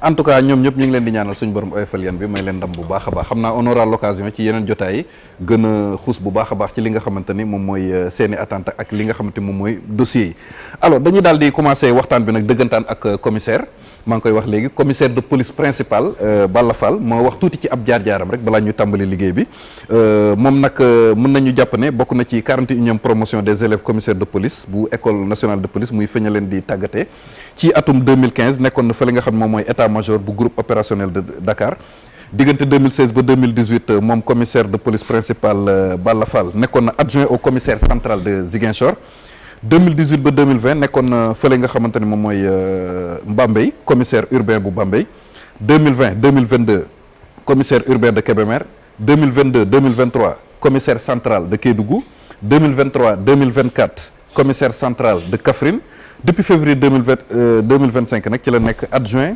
en tout cas ñoom ñëpp ñu ngi leen di ñaanal suñu borom oyofal yan bi may leen ndam bu baax a baax xam naa on aura l'occasion ci yeneen jotaay yi gën a xuus bu baax a baax ci li nga xamante ni moom mooy seeni attente ak li nga xamante ni moom mooy dossiers yi alors dañuy daal di commencer waxtaan bi nag dëggantaan ak commissaire maa ngi koy wax léegi commissaire de police principal Balla Fall moo wax tuuti ci ab jaar-jaaram rek balaa ñu tàmbali liggéey bi moom nag mën nañu jàpp ne bokk na ci 41e promotion des élèves commissaires de police bu école nationale de police muy feña leen di tàggatee ci atum 2015 nekkoon na fa li nga xam ne moom mooy état major bu groupe opérationnel de Dakar diggante 2016 ba 2018 moom commissaire de police principal Balla Fall nekkoon na adjoint au commissaire central de Ziguinchor 2018 ba 2020 nekkoon na fële nga xamante ni moom mooy Bambey commissaire urbain bu Bambey 2020 2022 commissaire urbain de Kébémer 2022 2023 commissaire central de Kédougou 2023 2024 commissaire central de Kaffrine depuis février 2025 nag ci la nekk adjoint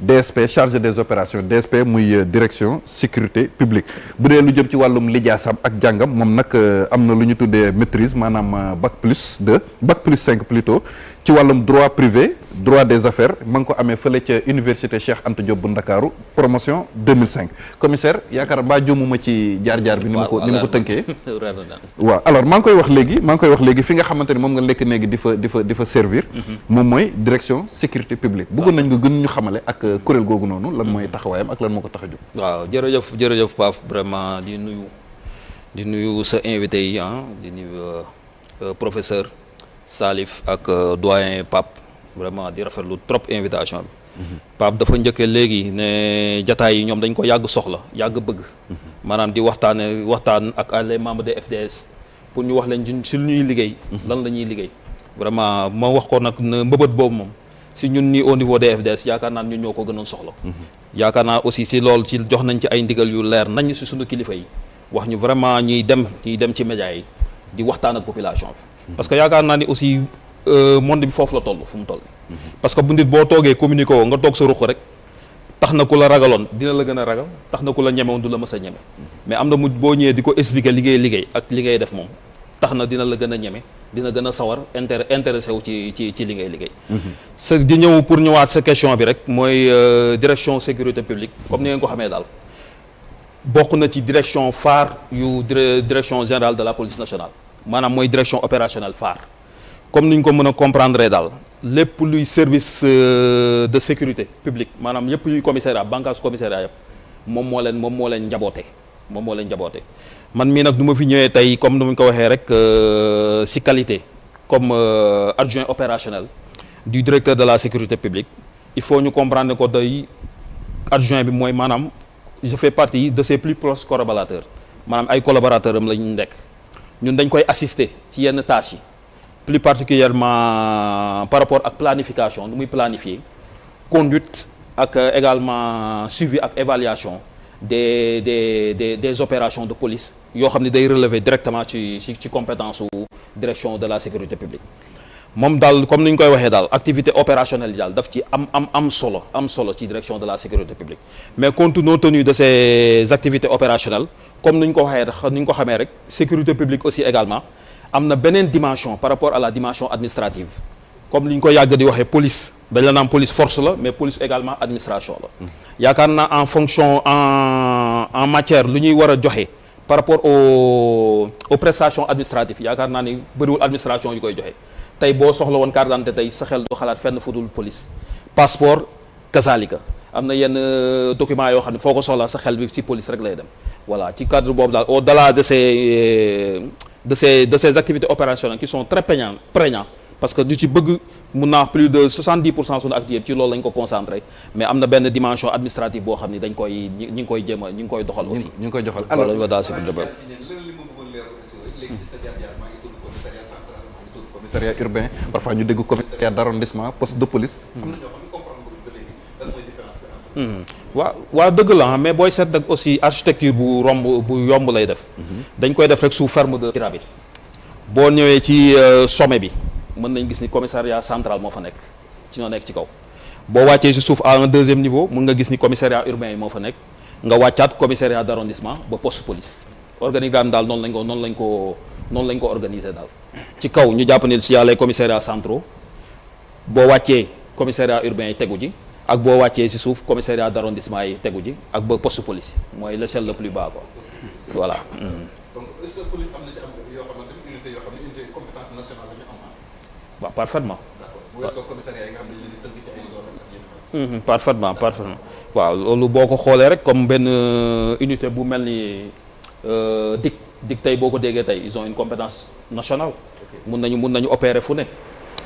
DSP chargé des opérations DSP muy direction sécurité publique bu dee lu jëm ci wàllum lijaasam ak jàngam moom nag am na lu ñu tuddee maîtrise maanaam bac plus 2 bac plus 5 plutôt ci wàllum droit privé droit des affaires ma ngi ko amee fële ca université Cheikh Anta Diop bu Ndakaaru promotion 2005 commissaire yaakaar mbaa juumuma ci jaar-jaar bi ni ma ko tënkee waaw alors maa ngi koy wax léegi fi nga xamante ni moom nga lekk néegi di fa servir moom mooy direction sécurité publique bëggoon nañ nga gën ñu xamale ak kuréel googu noonu lan mooy taxawaayam ak lan moo ko tax a jóg waaw jërëjëf Pape vraiment di nuyu sa invité yi di nuyu professeur Salif ak doyen Pape vraiment di rafetlu trop invitation bi Pape dafa njëkkee léegi ne jataay yi ñoom dañ ko yàgg soxla yàgg bëgg maanaam di waxtaan ak les membres des FDS pour ñu wax leen si lu ñuy liggéey lan la ñuy liggéey vraiment ma wax ko nag ne mbëbët boobu moom si ñun nii au niveau des FDS yaakaar naa ñun ñoo ko gënoon soxla yaakaar naa aussi si loolu ci jox nañ ci ay ndigal yu leer nañ si suñu kilifa yi wax ñu vraiment ñuy dem ci médias yi di waxtaan ak population bi parce que yaakaar naa ni aussi monde bi foofu la toll fu mu toll parce que bu nit boo toogee communiqué woo nga toog sa ruq rek tax na ku la ragaloon dina la gën a ragal tax na ku la ñemewoon du la mës a ñeme mais am na mu boo ñëwee di ko expliquer liggéey ak li ngay def moom tax na dina la gën a ñeme dina gën a sawar intéressé wu ci li ngay liggéey sa di ñëw pour ñëwaat sa question bi rek mooy direction sécurité publique comme ni ngeen ko xamee daal bokk na ci direction phare yu direction générale de la police nationale maanaam mooy direction opérationnelle phare comme ni ñu ko mën a comprendre daal lépp luy service de sécurité publique maanaam yëpp luy commissariat bànqaasu commissariat yëpp moom moo leen njaboote man mii nag du ma fi ñëwee tey comme ni mu ko waxee rek si qualité comme adjoint opérationnel du directeur de la sécurité publique il faut ñu comprendre ko day adjoint bi mooy maanaam je fais partie de ses plus proches collaborateurs maanaam ay collaborateurs am lañu nekk ñun dañ koy assister ci yenn tâches yi plus particulièrement par rapport ak planification nu muy planifier conduite ak également suivi ak évaluation des opérations de police yoo xam ne day relever directement ci compétence u direction de la sécurité publique moom daal comme ni ñu koy waxee daal activité opérationnelle yi daal daf ci am solo ci direction de la sécurité publique mais compte tenu de ces activités opérationnelles comme ni ñu ko waxee ni ñu ko xamee rek sécurité publique aussi également am na beneen dimension par rapport à la dimension administrative comme li ñu ko yàgg di waxee police dañ la naan police force la mais police également administration la yaakaar naa en fonction en matière lu ñuy war a joxe par rapport aux prestations administratives yaakaar naa ni bëriwul administration yu koy joxe tey boo soxla woon carte d'identité tey sa xel du xalaat fenn fu dul police passeport kazalika am na yenn documents yoo xam ne foo ko soxla sa xel bi ci police rek lay dem voilà ci cadre boobu daal au-delà de ces activités opérationnelles qui sont très prégnants parce que du ci bëgg mun naa plus de 70% suñu activité ci loolu lañ ko concentré mais am na benn dimension administrative boo xam ne dañ koy ñi ngi koy jéem a ñi ngi koy doxal aussi ñu ngi koy doxal alors ñu daal si commissariat urbain parfois ñu dégg commissariat d'arrondissement poste de police am na ñoo xam ne comprendre bu ba léegi lan mooy différence bi waaw dëgg la mais booy seet nag aussi architecture bu yomb lay def dañ koy def rek sous forme de pyramide boo ñëwee ci sommet bi mën nañ gis ni commissariat central moo fa nekk ci ñoo nekk ci kaw boo wàccee ci suuf à un deuxième niveau mën nga gis ni commissariat urbain yi moo fa nekk nga wàccaat commissariat d'arrondissement ba poste police organigramme daal noonu lañ ko organiser daal ci kaw ñu jàpp ne ci yàlla commissariat centraux boo wàccee commissariat urbain yi tegu ji ak boo wàccee ci suuf commissariat d'arrondissement yi tegu ji ak ba poste police mooy l'échelle le plus bas quoi voilà. donc est-ce que police am na ci am yoo xamante ni unité yoo xam ne unité compétence nationale la ñu am. waaw parfaitement. d'accord bu weesoo commissariat yi nga xam ne dañu leen di tënk ci ay zones ak parfaitement waaw loolu boo ko xoolee rek comme benn unité bu mel ni DIC tey boo ko déggee tey ils ont une compétence nationale. mun nañu opérer fu nekk.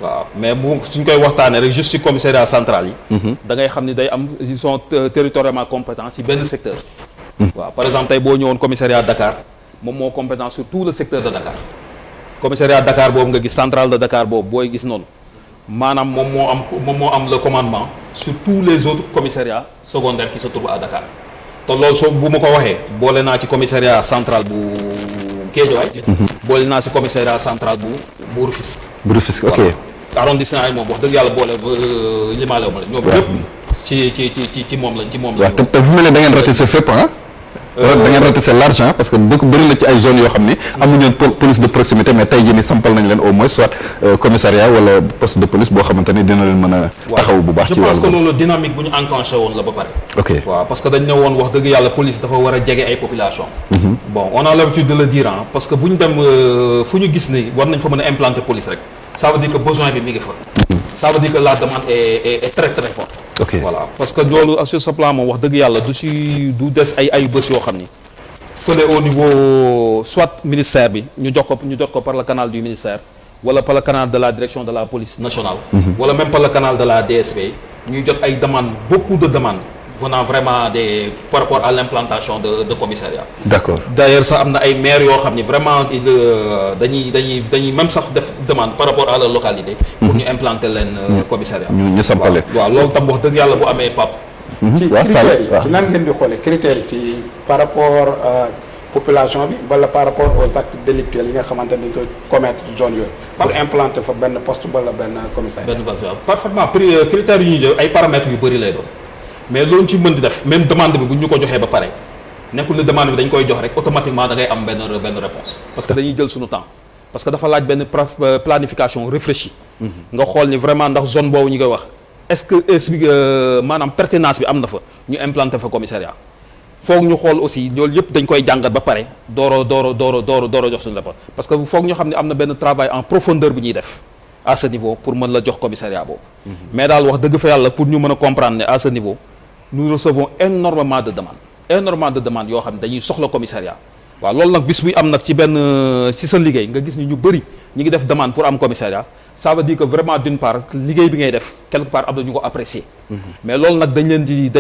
waaw mais bu suñ koy waxtaanee rek juste ci commissariat central yi. da ngay xam ni day am ils sont territorialement compétents ci benn secteur. waaw par exemple tey boo ñëwoon commissariat Dakar moom moo compétence sur tout le secteur de Dakar. commissariat Dakar boobu nga gis centrale de Dakar boobu booy gis noonu maanaam moom moo am le commandement sur tous les autres commissariats secondaires qui se trouvent à Dakar te loolu soo bu ma ko waxee boole naa ci commissariat central bu Guédiawaye. boole naa ci commissariat central bu Rufisque. bu Rufisque ok. arrondissement yi moom wax dëgg yàlla boole limaale wu ma la ñoom ñëpp ci moom lañ waaw te fu mel ne da ngeen ratisser fépp ah. da ngeen ratisser large parce que dëkk bëri na ci ay zones yoo xam ne amuñu police de proximité mais tey jii nii sampal nañ leen au moins soit commissariat wala poste de police boo xamante ni dina leen mën a taxaw bu baax ci wàllu je pense que loolu dynamique bu ñu enclenché woon la ba pare ok waaw parce que dañ ne woon wax dëgg yàlla police dafa war a jege ay population bon on a l'habitude de le dire parce que bu ñu dem fu ñu gis ni war nañ fa mën a implanter police rek ça veut dire que besoin bi mi ngi fa ça veut dire que la demande est très très forte ok voilà parce que loolu sur ce plan moom wax dëgg yàlla du des ay bés yoo xam ni fële au niveau soit ministère bi ñu jot ko par le canal du ministère wala par le canal de la direction de la police nationale wala même par le canal de la DSP ñuy jot ay demandes beaucoup de demandes venant vraiment par rapport à l'implantation de commissariat. D'accord. D'ailleurs sax am na ay maires yoo xam ni vraiment dañuy même sax def demande par rapport à leur localité. pour ñu implanter leen commissariat. ñu sampale. waaw loolu tam wax dëgg yàlla bu amee pap ci critères yi nan ngeen di xoolee critères yi ci par rapport population bi wala par rapport aux actes délictuels yi nga xamante ni dañ koy commettre zone yooyu pour implanter fa benn poste wala benn commissariat. Parfaitement critères yi ñuy jël ay paramètres yu bëri lay doon mais loolu ci mën di def même demande bi bu ñu ko joxee ba pare nekkul ne demande bi dañ koy jox rek automatiquement da ngay am benn réponse parce que dañuy jël suñu temps parce que dafa laaj benn planification réfléchie nga xool ni vraiment ndax zone boobu ñu koy wax est-ce que maanaam pertinence bi am na fa ñu implanter fa commissariat foog ñu xool aussi loolu yëpp dañ koy jàngat ba pare dooro jox suñu réponse parce que foog ñu xam ne am na benn travail en profondeur bu ñuy def à ce niveau pour mën la jox commissariat boobu mais daal wax dëgg fa yàlla pour ñu mën a comprendre ne à ce niveau nous recevons énormément de demandes yoo xam ne dañuy soxla commissariat waaw loolu nag bis buy am nag ci sa liggéey nga gis ni ñu bëri ñi ngi def demande pour am commissariat ça veut dire que vraiment d'une part liggéey bi ngay def quelque part am na ñu ko apprécier mais loolu nag dañ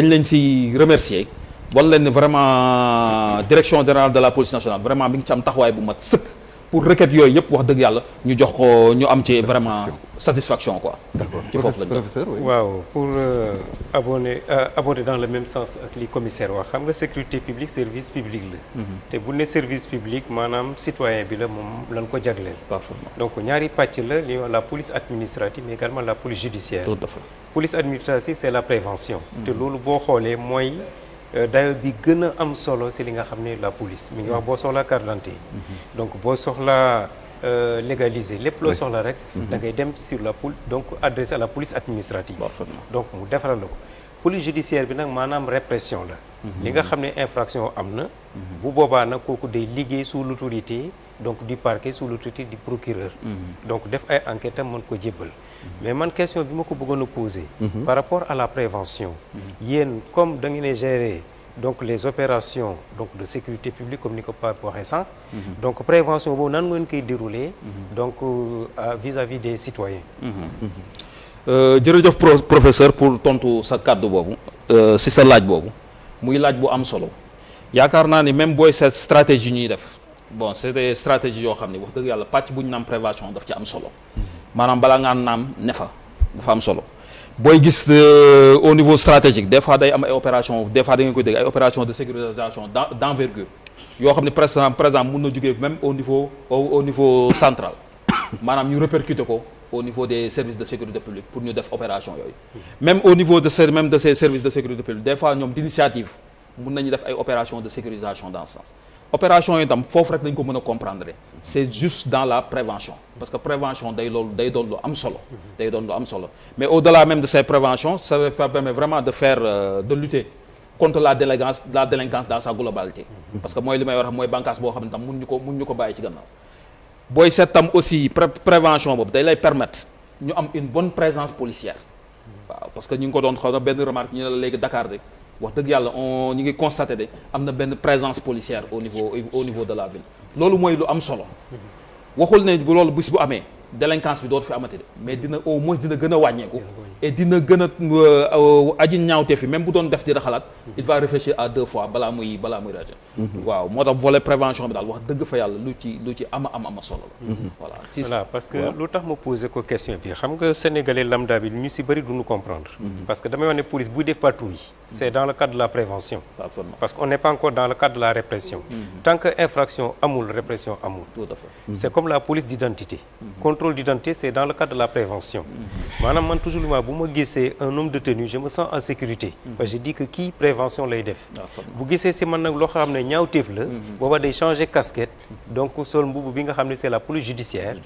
leen ci remercier wan leen ne vraiment direction générale de la police nationale vraiment mi ngi ci am taxawaay bu mat sëkk pour requête yooyu yëpp wax dëgg yàlla ñu jox ko ñu am ci vraiment satisfaction quoi. D'accord. ci foofu lañ professeur oui. waaw pour aborder dans le même sens ak li commissaire wax xam nga sécurité publique service public la. te bu ne service public maanaam citoyen bi la moom lañ ko jagleel. parfaitement donc ñaari pàcc la li la police administrative mais également la police judiciaire. tout à fait. police administrative c'est la prévention. te loolu boo xoolee mooy. dayo bi gën a am solo c'est li nga xam ne la police mi ngi wax boo soxlaa carte d'identité donc boo soxlaa légaliser lépp loo soxla rek da ngay dem sur la donc adressé à la police administrative donc mu defaral la ko police judiciaire bi nag maanaam répression la li nga xam ne infraction am na bu boobaa nag kooku day liggéey sous l'autorité donc du parquet sous l'autorité du procureur donc def ay enquête am mën ko jébbal mais man question bi ma ko bëggoon a poser par rapport à la prévention yéen comme da ngeen a gérer donc les opérations donc de sécurité publique comme ni ko Pape waxee sànq donc prévention boobu nan ngeen koy dérouler donc vis-à-vis des citoyens jërëjëf professeur pour tontu sa kàddu boobu si sa laaj boobu muy laaj bu am solo yaakaar naa ni même booy seet stratégie ñuy def bon c'est des stratégies yoo xam ne wax dëgg yàlla pàcc bu ñu naan prévention daf ci am solo maanaam balaa ngaa naam ne fa dafa am solo booy gis au niveau stratégique des fois day am ay opération des fois da ngeen koy dégg ay opération de sécurisation d'envergure yoo xam ne par exemple mun na jógee même au niveau central maanaam ñu répercuter ko au niveau des services de sécurité publique pour ñu def opération yooyu même au niveau de ces services de sécurité publique des fois ñoom d'initiative mun nañu def ay opération de sécurisation dans ce sens opération yi tam foofu rek dañ ko mën a comprendre c'est juste dans la prévention parce que prévention day doon lu am solo mais au-delà même de ces préventions ça permet vraiment de faire de lutter contre la délinquance dans sa globalité parce que mooy li may wax mooy bànqaas boo xam ne tam mun ñu ko bàyyi ci gannaaw booy seet tam aussi prévention boobu day lay permettre ñu am une bonne présence policière waaw parce que ñu ngi ko doon xaw na benn remarque ñu ne la léegi Dakar rek wax dëgg yàlla ñu ngi constaté de am na benn présence policière au niveau de la ville loolu mooy lu am solo waxul ne bu loolu bis bu amee délinquance bi dootu fi amati de mais dina au moins dina gën a wàññeeku et dina gën a aji ñaawte fi même bu doon def dina xalaat il va réfléchir à 2 fois balaa muy rajo waaw moo tax volet prévention bi daal wax dëgg fa yàlla lu ci ama solo la voilà parce que lu tax ma posé ko question bi xam nga sénégalais lambda bi ñu si bëri duñu comprendre parce que damay wax ne police buy def patrouille c'est dans le cadre de la prévention parce qu'on n'est pas encore dans le cadre de la répression tant que infraction amul répression amul tout à fait c'est comme la police d'identité contrôle d'identité c'est dans le cadre de la prévention maanaam man toujours bu ma gisee un homme de tenue je me sens en sécurité parce que je dis que kii prévention lay def bu gisee si man nag loo xam ne ñaawteef la booba day changer casquette donc sol mbubu bi nga xam ne c'est la police judiciaire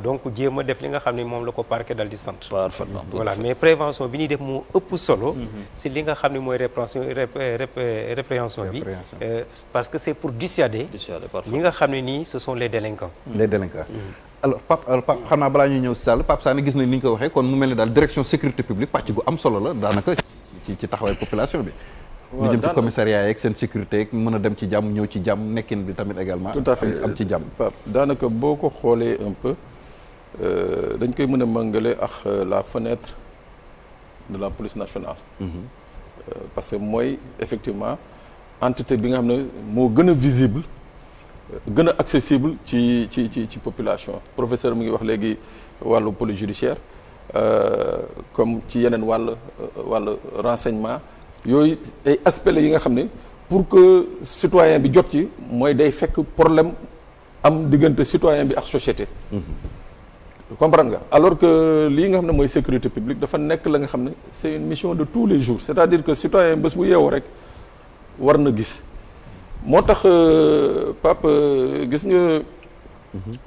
donc jéem a def li nga xam ne moom la ko parquet dal di sant voilà mais prévention bi ñuy def moo ëpp solo c'est li nga xam ne mooy répréhension bi parce que c'est pour dissuader ñi nga xam ne nii ce sont les délinquants alors Pape xam naa balaa ñuy ñëw si Sall Pape Sané gis nañ ni ñu ko waxee kon mu mel ni daal direction sécurité publique pàcc gu am solo la daanaka ci taxawaay population bi ñu jëm ci commissariat yeeg seen sécurité yeeg mën a dem ci jàmm ñëw ci jàmm nekkin bi tamit également tout à fait am ci jàmm Pape daanaka boo ko xoolee un peu dañ koy mën a màngale ak la fenêtre de la police nationale parce que mooy effectivement entité bi nga xam ne moo gën a visible gën a accessible ci population professeur mu ngi wax léegi wàllu police judiciaire comme ci yeneen wàll renseignement yooyu ay aspects la yi nga xam ne pour que citoyen bi jot ci mooy day fekk problème am diggante citoyen bi ak société comprendre nga alors que lii nga xam ne mooy sécurité publique dafa nekk la nga xam ne c'est une mission de tous les jours c'est-à-dire que citoyen bés bu yeewoo rek war na gis moo tax Pape gis nga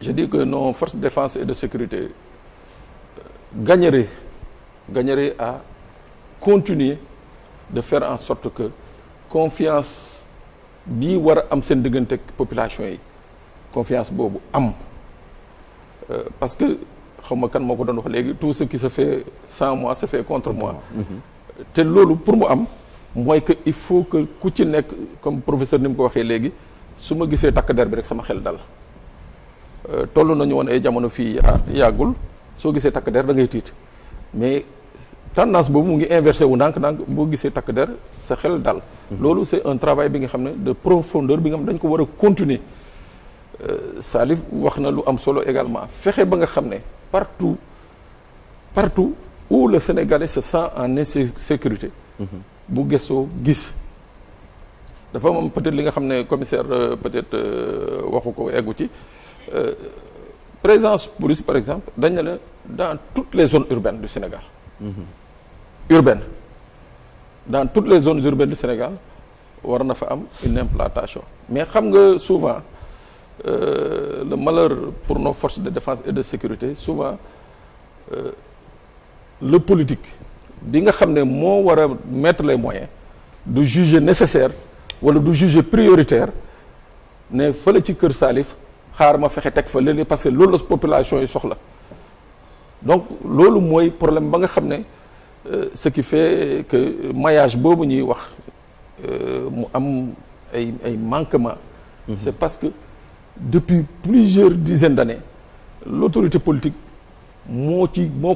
je dis que nos forces de défense et de sécurité gagneraient à continuer de faire en sorte que confiance bii war a am seen diggante population yi confiance boobu am parce que xaw ma kan moo ko doon wax léegi tout ce qui se fait sans moi se fait contre moi te loolu pour mu am mooy que il faut que ku ci nekk comme professeur ni mu ko waxee léegi su ma gisee takk der bi rek sama xel dal toll nañu woon ay jamono fii yàggul soo gisee takk der da ngay tiit mais tendance boobu mu ngi inversé wu ndànk boo gisee takk der sa xel dal loolu c'est un travail bi nga xam ne de profondeur bi nga xam ne dañ ko war a continuer Salif wax na lu am solo également fexe ba nga xam ne partout où le Sénégalais se sent en insécurité bu gëstoo gis dafa moom peut-être li nga xam ne commissaire peut-être waxu ko eggu ci présence police par exemple dañ ne la dans toutes les zones urbaines du Sénégal dans toutes les zones urbaines du Sénégal war na fa am une implantation mais xam nga souvent le malheur pour nos forces de défense et de sécurité souvent le politique bi nga xam ne moo war a mettre les moyens du juger nécessaire wala du juger prioritaire ne fële ci kër Salif xaar ma fexe teg fa léeg-léeg parce que loolu la population yi soxla donc loolu mooy problème ba nga xam ne ce qui fait que maillage boobu ñuy wax mu am ay manquements c'est parce que depuis plusieurs dizaines d'années l'autorité politique moo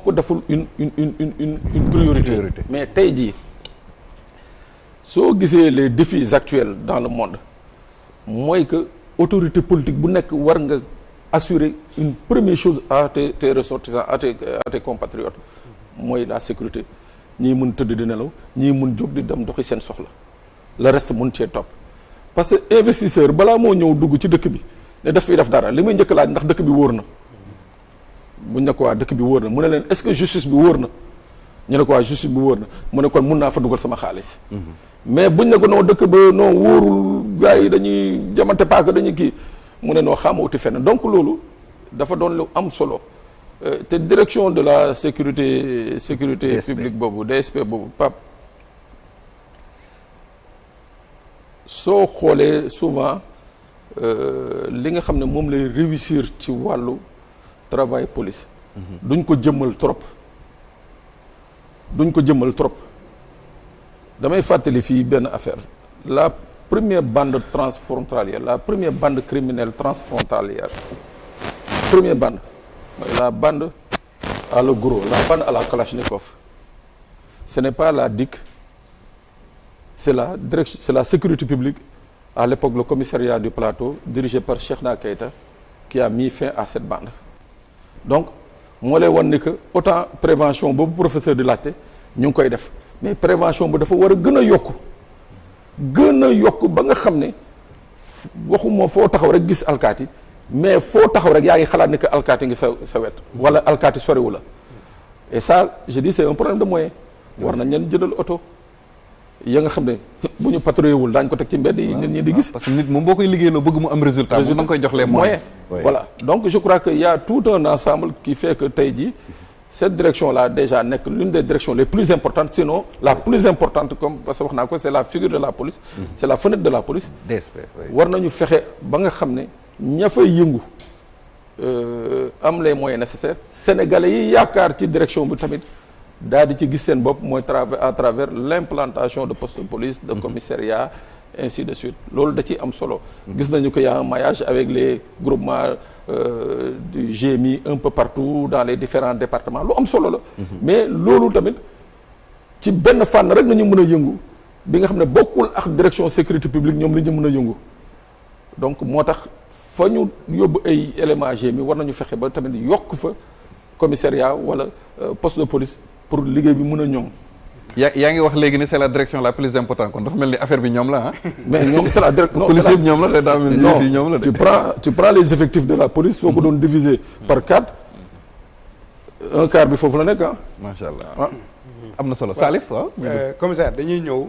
ko deful une priorité mais tey jii soo gisee les défis actuels dans le monde mooy que autorité politique bu nekk war nga assurer une première chose à tes ressortissants à tes compatriotes mooy la sécurité ñii mun tëdd di nelaw ñii mun jóg di dem doxi seen soxla le reste mun cee topp parce que investisseur balaa moo ñëw dugg ci dëkk bi ne daf fiy def dara li muy njëkk laaj ndax dëkk bi wóor na buñ ne ko waa dëkk bi wóor na mu ne leen est-ce que justice bi wóor na ñu ne ko waa justice bu wóor na mu ne kon mun naa fa dugal sama xaalis. mais buñ ne ko non dëkk ba non wóorul gars yi dañuy jamante paaka dañuy kii mu ne noo xaama uti fenn donc loolu dafa doon lu am solo te direction de la sécurité DSP. publique boobu DSP boobu Pape soo xoolee souvent li nga xam ne moom lay réussir ci wàllu travail police duñ ko jëmmal trop damay fàttali fii benn affaire la première bande transfrontalière la première bande criminelle transfrontalière première bande mooy la bande à le gros la bande à la Kalachnikov ce n'est pas la DIC c'est la sécurité publique à l'époque le commissariat du plateau dirigé par Cheikhna Keïta qui a mis fin à cette bande donc moo lay wan ni que autant prévention boobu professeur di laajte ñu ngi koy def mais prévention bu dafa war a gën a yokk ba nga xam ne waxuma foo taxaw rek gis alkaati mais foo taxaw rek yaa ngi xalaat ni que alkaati ngi sa wet wala alkaati soriwu la et ça je dis c'est un problème de moyen war nañ leen jëlal oto ya nga xam ne bu ñu patrouillé wul daañu ko teg ci mbedd yi nit ñi di gis. parce que nit moom boo koy liggéeyloo bëgg mu am résultat. moom da nga koy jox les moyens. Voilà donc je crois que y a tout un ensemble qui fait que tey jii cette direction là déjà nekk l'une des directions les plus importantes sinon la plus importante comme parce que wax naa ko c'est la figure de la police. c'est la fenêtre de la police. DSP war nañu fexe ba nga xam ne ña fay yëngu am les moyens nécessaires sénégalais yi yaakaar ci direction bi tamit. daal di ci gis seen bopp mooy à travers l'implantation de postes de police de commissariat ainsi de suite loolu da ciy am solo gis nañu que y a un maillage avec les groupements du GMI un peu partout dans les différents départements lu am solo la mais loolu tamit ci benn fànn rek nañu mën a yëngu bi nga xam ne bokkul ak direction sécurité publique ñoom li ñu mën a yëngu donc moo tax fa ñu yóbbu ay éléments GMI war nañu fexe ba tamit yokk fa commissariat wala poste de police pour liggéey bi mën a ñoŋ. yaa ngi wax léegi ni c'est la direction la plus importante kon dafa mel ni affaire bi ñoom la mais ñoom c'est la direction non police yëpp ñoom la daa mel ni ñoom la de. tu prends les effectifs de la police soo ko doon diviser par 4 un quart bi foofu la nekk macha allah am na solo Salif waaw. commissaire dañuy ñëw.